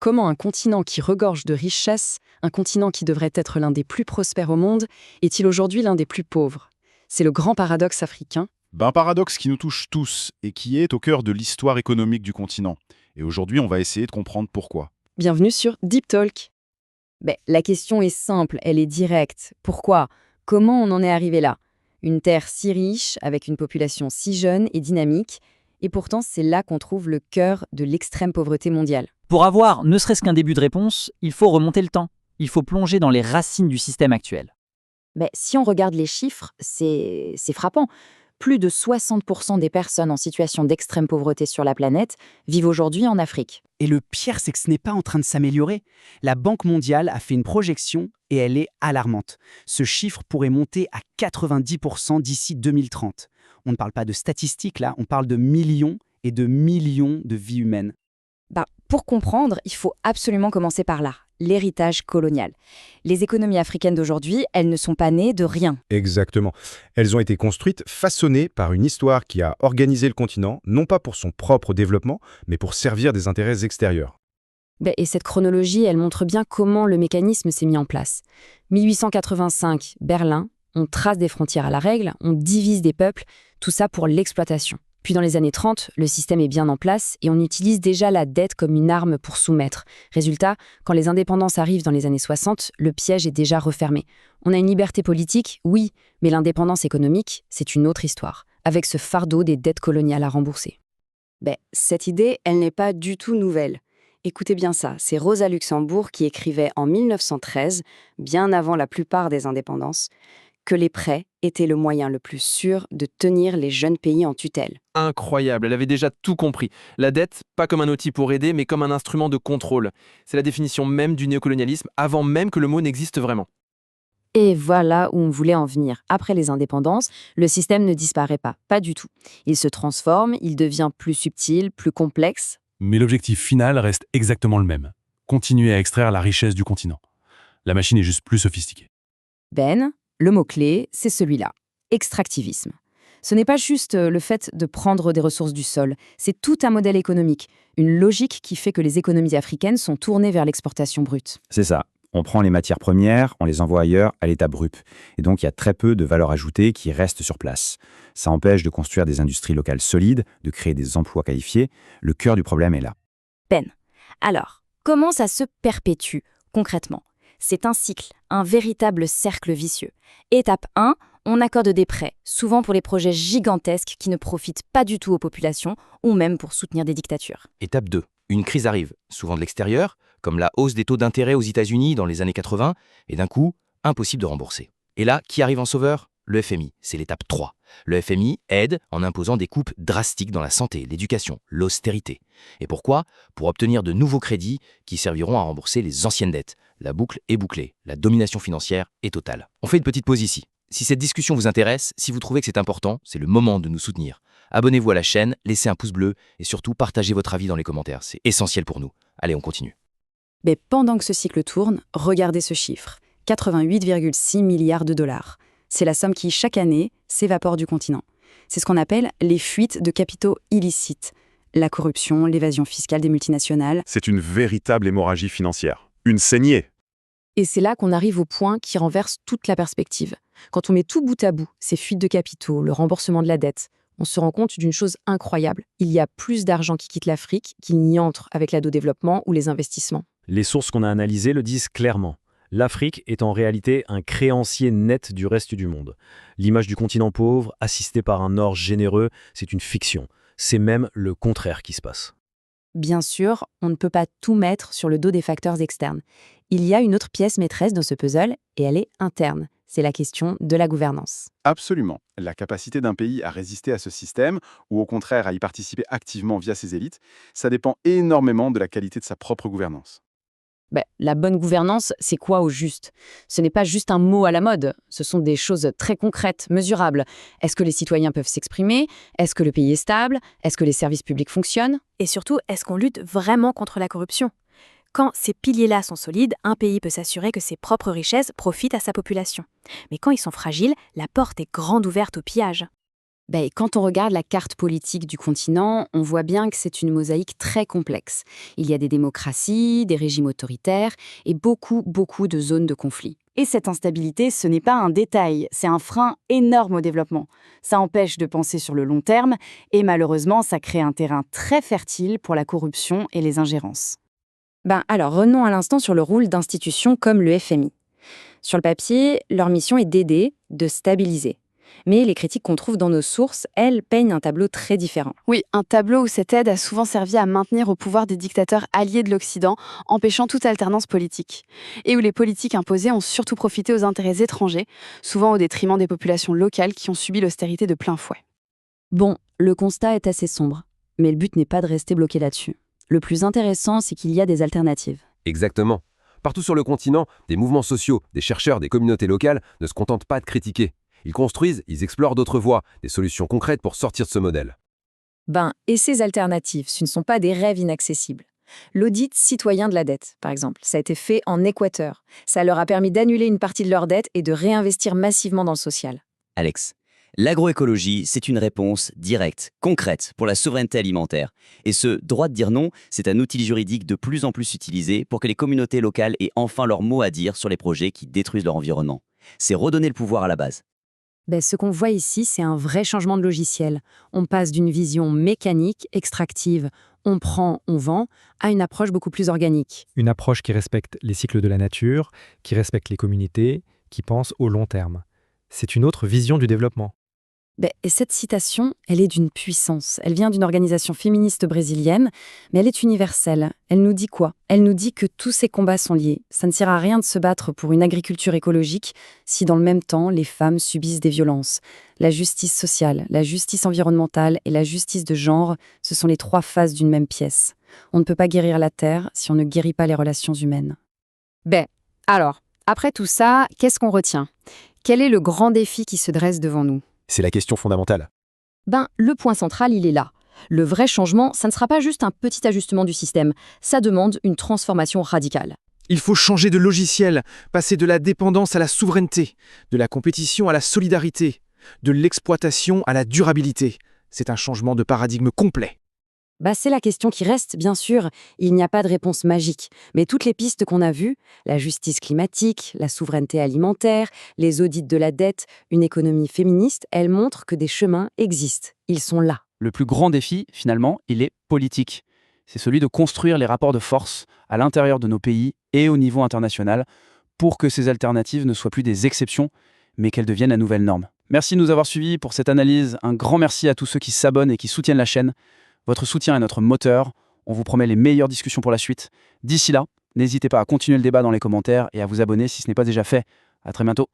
Comment un continent qui regorge de richesses, un continent qui devrait être l'un des plus prospères au monde, est-il aujourd'hui l'un des plus pauvres? C'est le grand paradoxe africain. Un paradoxe qui nous touche tous et qui est au cœur de l'histoire économique du continent. Et aujourd'hui, on va essayer de comprendre pourquoi. Bienvenue sur Deep Talk. La question est simple, elle est directe. Pourquoi? Comment on en est arrivé là? Une terre si riche, avec une population si jeune et dynamique, et pourtant c'est là qu'on trouve le cœur de l'extrême pauvreté mondiale. Pour avoir ne serait-ce qu'un début de réponse, il faut remonter le temps. Il faut plonger dans les racines du système actuel. Si on regarde les chiffres, c'est frappant. Plus de 60% des personnes en situation d'extrême pauvreté sur la planète vivent aujourd'hui en Afrique. Et le pire, c'est que ce n'est pas en train de s'améliorer. La Banque mondiale a fait une projection et elle est alarmante. Ce chiffre pourrait monter à 90% d'ici 2030. On ne parle pas de statistiques là, on parle de millions et de millions de vies humaines. Pour comprendre, il faut absolument commencer par là, l'héritage colonial. Les économies africaines d'aujourd'hui, elles ne sont pas nées de rien. Exactement. Elles ont été construites, façonnées par une histoire qui a organisé le continent, non pas pour son propre développement, mais pour servir des intérêts extérieurs. Et cette chronologie, elle montre bien comment le mécanisme s'est mis en place. 1885, Berlin, on trace des frontières à la règle, on divise des peuples, tout ça pour l'exploitation. Puis dans les années 30, le système est bien en place et on utilise déjà la dette comme une arme pour soumettre. Résultat, quand les indépendances arrivent dans les années 60, le piège est déjà refermé. On a une liberté politique, oui, mais l'indépendance économique, c'est une autre histoire, avec ce fardeau des dettes coloniales à rembourser. Cette idée, elle n'est pas du tout nouvelle. Écoutez bien ça, c'est Rosa Luxembourg qui écrivait en 1913, bien avant la plupart des indépendances, que les prêts étaient le moyen le plus sûr de tenir les jeunes pays en tutelle. Incroyable, elle avait déjà tout compris. La dette, pas comme un outil pour aider, mais comme un instrument de contrôle. C'est la définition même du néocolonialisme, avant même que le mot n'existe vraiment. Et voilà où on voulait en venir. Après les indépendances, le système ne disparaît pas du tout. Il se transforme, il devient plus subtil, plus complexe. Mais l'objectif final reste exactement le même. Continuer à extraire la richesse du continent. La machine est juste plus sophistiquée. Le mot-clé, c'est celui-là, extractivisme. Ce n'est pas juste le fait de prendre des ressources du sol, c'est tout un modèle économique, une logique qui fait que les économies africaines sont tournées vers l'exportation brute. C'est ça. On prend les matières premières, on les envoie ailleurs à l'état brut. Et donc, il y a très peu de valeur ajoutée qui reste sur place. Ça empêche de construire des industries locales solides, de créer des emplois qualifiés. Le cœur du problème est là. Alors, comment ça se perpétue concrètement? C'est un cycle, un véritable cercle vicieux. Étape 1, on accorde des prêts, souvent pour les projets gigantesques qui ne profitent pas du tout aux populations ou même pour soutenir des dictatures. Étape 2. Une crise arrive, souvent de l'extérieur, comme la hausse des taux d'intérêt aux États-Unis dans les années 80, et d'un coup, impossible de rembourser. Et là, qui arrive en sauveur? Le FMI, c'est l'étape 3. Le FMI aide en imposant des coupes drastiques dans la santé, l'éducation, l'austérité. Et pourquoi? Pour obtenir de nouveaux crédits qui serviront à rembourser les anciennes dettes. La boucle est bouclée, la domination financière est totale. On fait une petite pause ici. Si cette discussion vous intéresse, si vous trouvez que c'est important, c'est le moment de nous soutenir. Abonnez-vous à la chaîne, laissez un pouce bleu et surtout partagez votre avis dans les commentaires, c'est essentiel pour nous. Allez, on continue. Pendant que ce cycle tourne, regardez ce chiffre, 88,6 milliards de dollars. C'est la somme qui, chaque année, s'évapore du continent. C'est ce qu'on appelle les fuites de capitaux illicites. La corruption, l'évasion fiscale des multinationales. C'est une véritable hémorragie financière. Une saignée. Et c'est là qu'on arrive au point qui renverse toute la perspective. Quand on met tout bout à bout, ces fuites de capitaux, le remboursement de la dette, on se rend compte d'une chose incroyable. Il y a plus d'argent qui quitte l'Afrique qu'il n'y entre avec l'aide au développement ou les investissements. Les sources qu'on a analysées le disent clairement. L'Afrique est en réalité un créancier net du reste du monde. L'image du continent pauvre, assisté par un Nord généreux, c'est une fiction. C'est même le contraire qui se passe. Bien sûr, on ne peut pas tout mettre sur le dos des facteurs externes. Il y a une autre pièce maîtresse dans ce puzzle, et elle est interne. C'est la question de la gouvernance. Absolument. La capacité d'un pays à résister à ce système, ou au contraire à y participer activement via ses élites, ça dépend énormément de la qualité de sa propre gouvernance. La bonne gouvernance, c'est quoi au juste? Ce n'est pas juste un mot à la mode, ce sont des choses très concrètes, mesurables. Est-ce que les citoyens peuvent s'exprimer? Est-ce que le pays est stable? Est-ce que les services publics fonctionnent? Et surtout, est-ce qu'on lutte vraiment contre la corruption? Quand ces piliers-là sont solides, un pays peut s'assurer que ses propres richesses profitent à sa population. Mais quand ils sont fragiles, la porte est grande ouverte au pillage. Et quand on regarde la carte politique du continent, on voit bien que c'est une mosaïque très complexe. Il y a des démocraties, des régimes autoritaires et beaucoup de zones de conflit. Et cette instabilité, ce n'est pas un détail, c'est un frein énorme au développement. Ça empêche de penser sur le long terme et malheureusement, ça crée un terrain très fertile pour la corruption et les ingérences. Alors revenons à l'instant sur le rôle d'institutions comme le FMI. Sur le papier, leur mission est d'aider, de stabiliser. Mais les critiques qu'on trouve dans nos sources, elles, peignent un tableau très différent. Oui, un tableau où cette aide a souvent servi à maintenir au pouvoir des dictateurs alliés de l'Occident, empêchant toute alternance politique. Et où les politiques imposées ont surtout profité aux intérêts étrangers, souvent au détriment des populations locales qui ont subi l'austérité de plein fouet. Bon, le constat est assez sombre, mais le but n'est pas de rester bloqué là-dessus. Le plus intéressant, c'est qu'il y a des alternatives. Exactement. Partout sur le continent, des mouvements sociaux, des chercheurs, des communautés locales ne se contentent pas de critiquer. Ils construisent, ils explorent d'autres voies, des solutions concrètes pour sortir de ce modèle. Et ces alternatives, ce ne sont pas des rêves inaccessibles. L'audit citoyen de la dette, par exemple, ça a été fait en Équateur. Ça leur a permis d'annuler une partie de leur dette et de réinvestir massivement dans le social. Alex, l'agroécologie, c'est une réponse directe, concrète pour la souveraineté alimentaire. Et ce droit de dire non, c'est un outil juridique de plus en plus utilisé pour que les communautés locales aient enfin leur mot à dire sur les projets qui détruisent leur environnement. C'est redonner le pouvoir à la base. Ce qu'on voit ici, c'est un vrai changement de logiciel. On passe d'une vision mécanique, extractive, on prend, on vend, à une approche beaucoup plus organique. Une approche qui respecte les cycles de la nature, qui respecte les communautés, qui pense au long terme. C'est une autre vision du développement. Et cette citation, elle est d'une puissance. Elle vient d'une organisation féministe brésilienne, mais elle est universelle. Elle nous dit quoi? Elle nous dit que tous ces combats sont liés. Ça ne sert à rien de se battre pour une agriculture écologique si dans le même temps, les femmes subissent des violences. La justice sociale, la justice environnementale et la justice de genre, ce sont les 3 faces d'une même pièce. On ne peut pas guérir la Terre si on ne guérit pas les relations humaines. Alors, après tout ça, qu'est-ce qu'on retient? Quel est le grand défi qui se dresse devant nous? C'est la question fondamentale. Le point central, il est là. Le vrai changement, ça ne sera pas juste un petit ajustement du système. Ça demande une transformation radicale. Il faut changer de logiciel, passer de la dépendance à la souveraineté, de la compétition à la solidarité, de l'exploitation à la durabilité. C'est un changement de paradigme complet. C'est la question qui reste, bien sûr. Il n'y a pas de réponse magique. Mais toutes les pistes qu'on a vues, la justice climatique, la souveraineté alimentaire, les audits de la dette, une économie féministe, elles montrent que des chemins existent. Ils sont là. Le plus grand défi, finalement, il est politique. C'est celui de construire les rapports de force à l'intérieur de nos pays et au niveau international pour que ces alternatives ne soient plus des exceptions, mais qu'elles deviennent la nouvelle norme. Merci de nous avoir suivis pour cette analyse. Un grand merci à tous ceux qui s'abonnent et qui soutiennent la chaîne. Votre soutien est notre moteur. On vous promet les meilleures discussions pour la suite. D'ici là, n'hésitez pas à continuer le débat dans les commentaires et à vous abonner si ce n'est pas déjà fait. À très bientôt.